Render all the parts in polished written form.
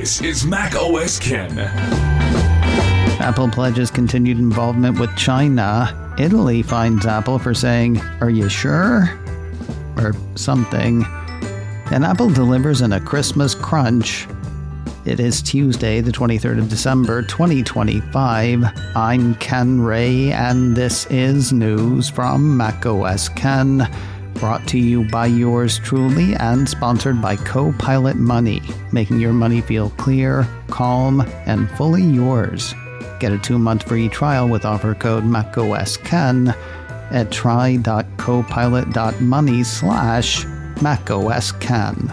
This is Mac OS Ken. Apple pledges continued involvement with China. Italy finds Apple for saying, "Are you sure?" or something. And Apple delivers in a Christmas crunch. It is Tuesday, the 23rd of December, 2025. I'm Ken Ray, and this is news from Mac OS Ken, brought to you by yours truly and sponsored by Copilot Money, making your money feel clear, calm, and fully yours. Get a 2-month free trial with offer code MacOSKen at try.copilot.money/MacOSKen.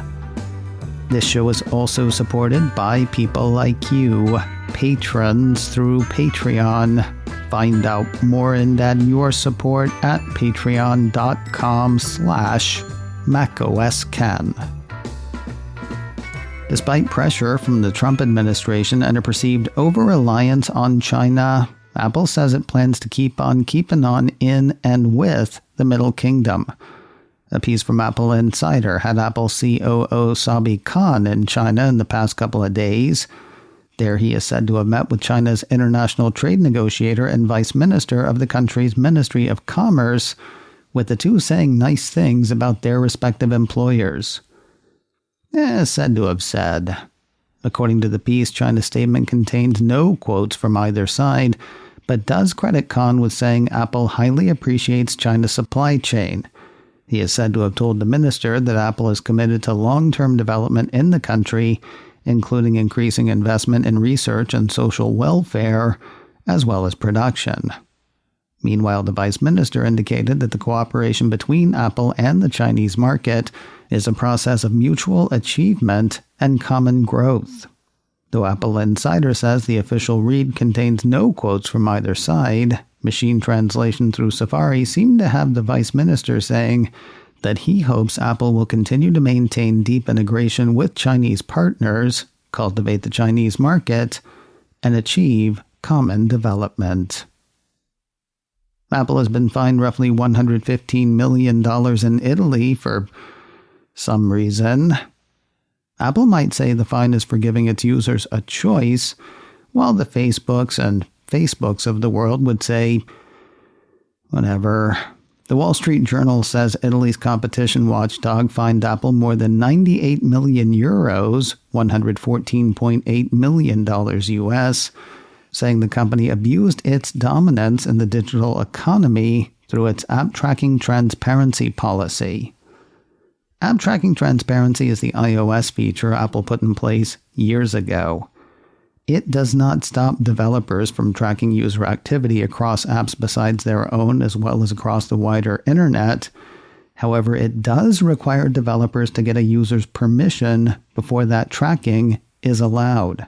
This show is also supported by people like you, patrons through Patreon. Find out more and add your support at patreon.com/MacOSKen. Despite pressure from the Trump administration and a perceived over-reliance on China, Apple says it plans to keep on keeping on in and with the Middle Kingdom. A piece from Apple Insider had Apple COO Sabi Khan in China in the past couple of days. There he is said to have met with China's international trade negotiator and vice minister of the country's Ministry of Commerce, with the two saying nice things about their respective employers. Said to have said. According to the piece, China's statement contains no quotes from either side, but does credit Khan with saying Apple highly appreciates China's supply chain. He is said to have told the minister that Apple is committed to long-term development in the country, including increasing investment in research and social welfare, as well as production. Meanwhile, the vice minister indicated that the cooperation between Apple and the Chinese market is a process of mutual achievement and common growth. Though Apple Insider says the official read contains no quotes from either side, machine translation through Safari seemed to have the vice minister saying that he hopes Apple will continue to maintain deep integration with Chinese partners, cultivate the Chinese market, and achieve common development. Apple has been fined roughly $115 million in Italy for some reason. Apple might say the fine is for giving its users a choice, while the Facebooks of the world would say, whatever. The Wall Street Journal says Italy's competition watchdog fined Apple more than 98 million euros, $114.8 million US, saying the company abused its dominance in the digital economy through its app tracking transparency policy. App tracking transparency is the iOS feature Apple put in place years ago. It does not stop developers from tracking user activity across apps besides their own as well as across the wider internet. However, it does require developers to get a user's permission before that tracking is allowed.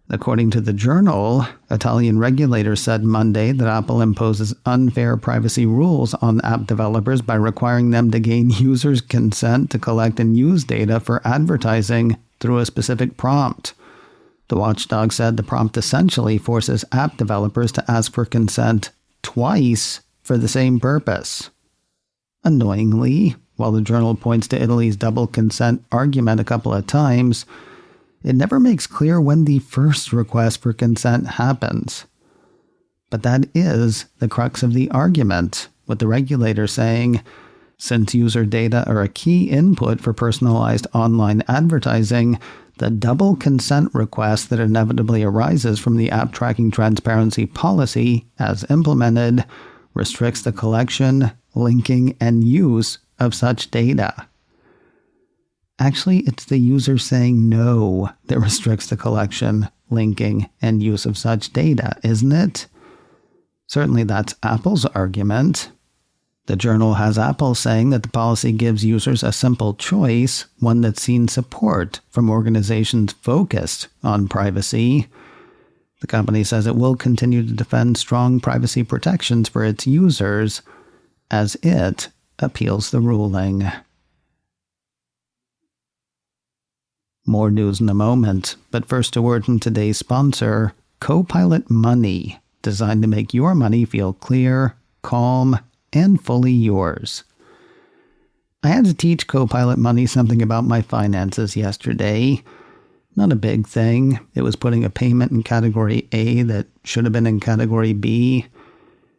According to the Journal, Italian regulators said Monday that Apple imposes unfair privacy rules on app developers by requiring them to gain users' consent to collect and use data for advertising through a specific prompt. The watchdog said the prompt essentially forces app developers to ask for consent twice for the same purpose. Annoyingly, while the Journal points to Italy's double consent argument a couple of times, it never makes clear when the first request for consent happens. But that is the crux of the argument, with the regulator saying, since user data are a key input for personalized online advertising, the double consent request that inevitably arises from the app tracking transparency policy, as implemented, restricts the collection, linking, and use of such data. Actually, it's the user saying no that restricts the collection, linking, and use of such data, isn't it? Certainly that's Apple's argument. The Journal has Apple saying that the policy gives users a simple choice, one that's seen support from organizations focused on privacy. The company says it will continue to defend strong privacy protections for its users as it appeals the ruling. More news in a moment, but first a word from today's sponsor, Copilot Money, designed to make your money feel clear, calm, and fully yours. I had to teach Copilot Money something about my finances yesterday. Not a big thing. It was putting a payment in category A that should have been in category B.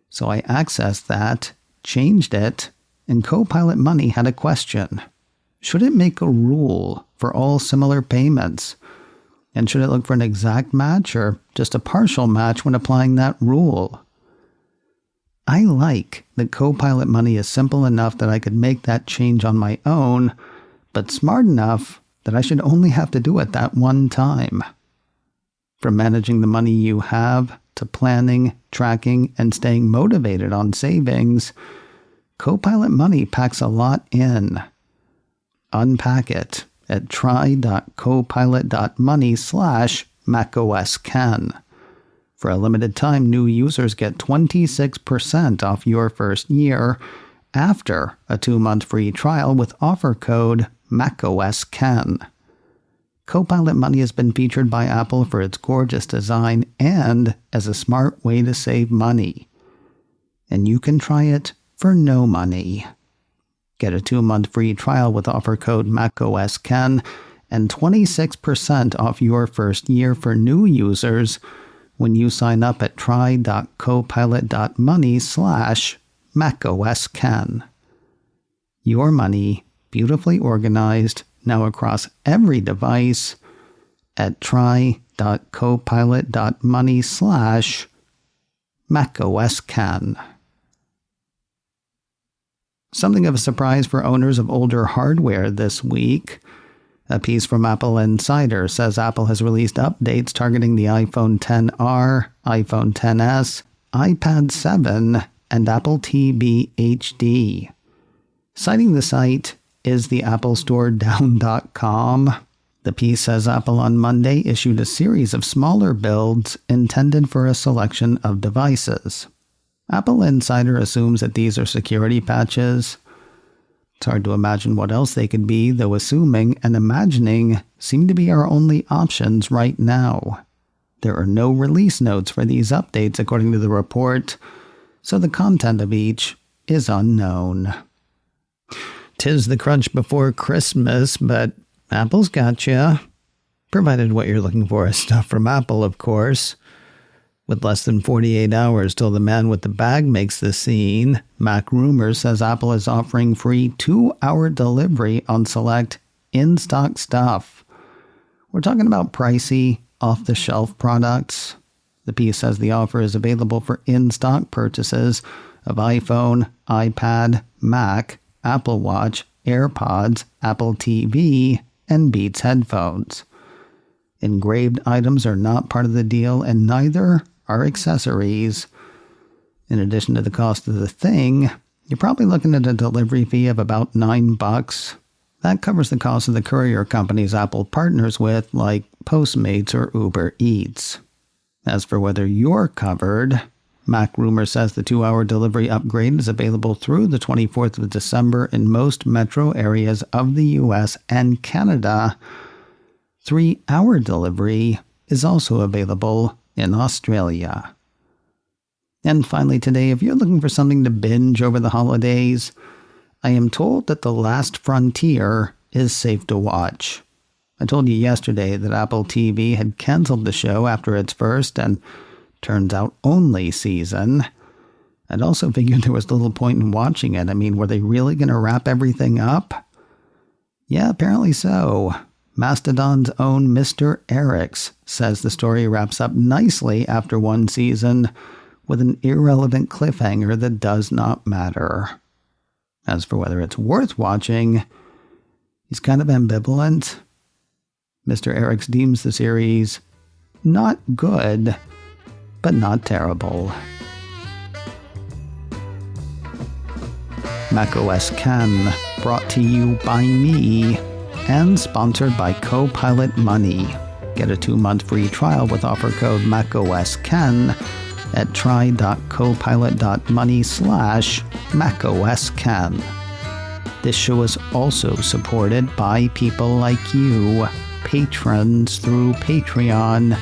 So I accessed that, changed it, and Copilot Money had a question. Should it make a rule for all similar payments? And should it look for an exact match or just a partial match when applying that rule? I like that Copilot Money is simple enough that I could make that change on my own, but smart enough that I should only have to do it that one time. From managing the money you have to planning, tracking, and staying motivated on savings, Copilot Money packs a lot in. Unpack it at try.copilot.money/MacOSKen. For a limited time, new users get 26% off your first year after a 2-month free trial with offer code MacOSKen. Copilot Money has been featured by Apple for its gorgeous design and as a smart way to save money. And you can try it for no money. Get a 2-month free trial with offer code MacOSKen and 26% off your first year for new users when you sign up at try.copilot.money/MacOSKen. Your money, beautifully organized, now across every device at try.copilot.money/MacOSKen. Something of a surprise for owners of older hardware this week. A piece from Apple Insider says Apple has released updates targeting the iPhone XR, iPhone XS, iPad 7, and Apple TV HD. Citing the site is the applestoredown.com. The piece says Apple on Monday issued a series of smaller builds intended for a selection of devices. Apple Insider assumes that these are security patches. It's hard to imagine what else they could be, though assuming and imagining seem to be our only options right now. There are no release notes for these updates according to the report, so the content of each is unknown. 'Tis the crunch before Christmas, but Apple's got you. Provided what you're looking for is stuff from Apple, of course. With less than 48 hours till the man with the bag makes the scene, Mac Rumors says Apple is offering free 2-hour delivery on select in-stock stuff. We're talking about pricey, off-the-shelf products. The piece says the offer is available for in-stock purchases of iPhone, iPad, Mac, Apple Watch, AirPods, Apple TV, and Beats headphones. Engraved items are not part of the deal, and neither are accessories. In addition to the cost of the thing, you're probably looking at a delivery fee of about $9. That covers the cost of the courier companies Apple partners with, like Postmates or Uber Eats. As for whether you're covered, Mac Rumor says the 2-hour delivery upgrade is available through the 24th of December in most metro areas of the US and Canada. 3-hour delivery is also available in Australia. And finally today, if you're looking for something to binge over the holidays, I am told that The Last Frontier is safe to watch. I told you yesterday that Apple TV had canceled the show after its first and turns out only season. I'd also figured there was little point in watching it. I mean, were they really going to wrap everything up? Yeah, apparently so. Mastodon's own Mr. Erics says the story wraps up nicely after one season with an irrelevant cliffhanger that does not matter. As for whether it's worth watching, he's kind of ambivalent. Mr. Erics deems the series not good, but not terrible. MacOSKen, brought to you by me and sponsored by Copilot Money. Get a 2-month free trial with offer code MacOSKen at try.copilot.money/MacOSKen. This show is also supported by people like you, patrons through Patreon.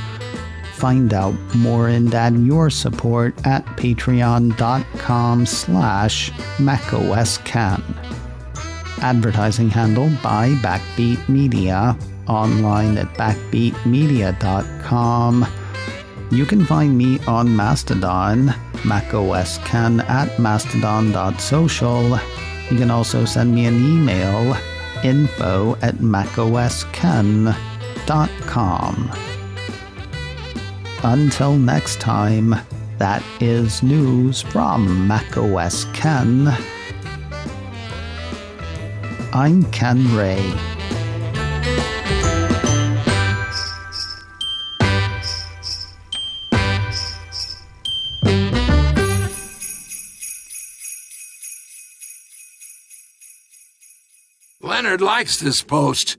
Find out more and add your support at patreon.com/MacOSKen. advertising handle by Backbeat Media, online at backbeatmedia.com. You can find me on Mastodon, macOS Ken at mastodon.social. You can also send me an email, info@macosken.com. Until next time, that is news from macOS Ken. I'm Ken Ray. Leonard likes this post.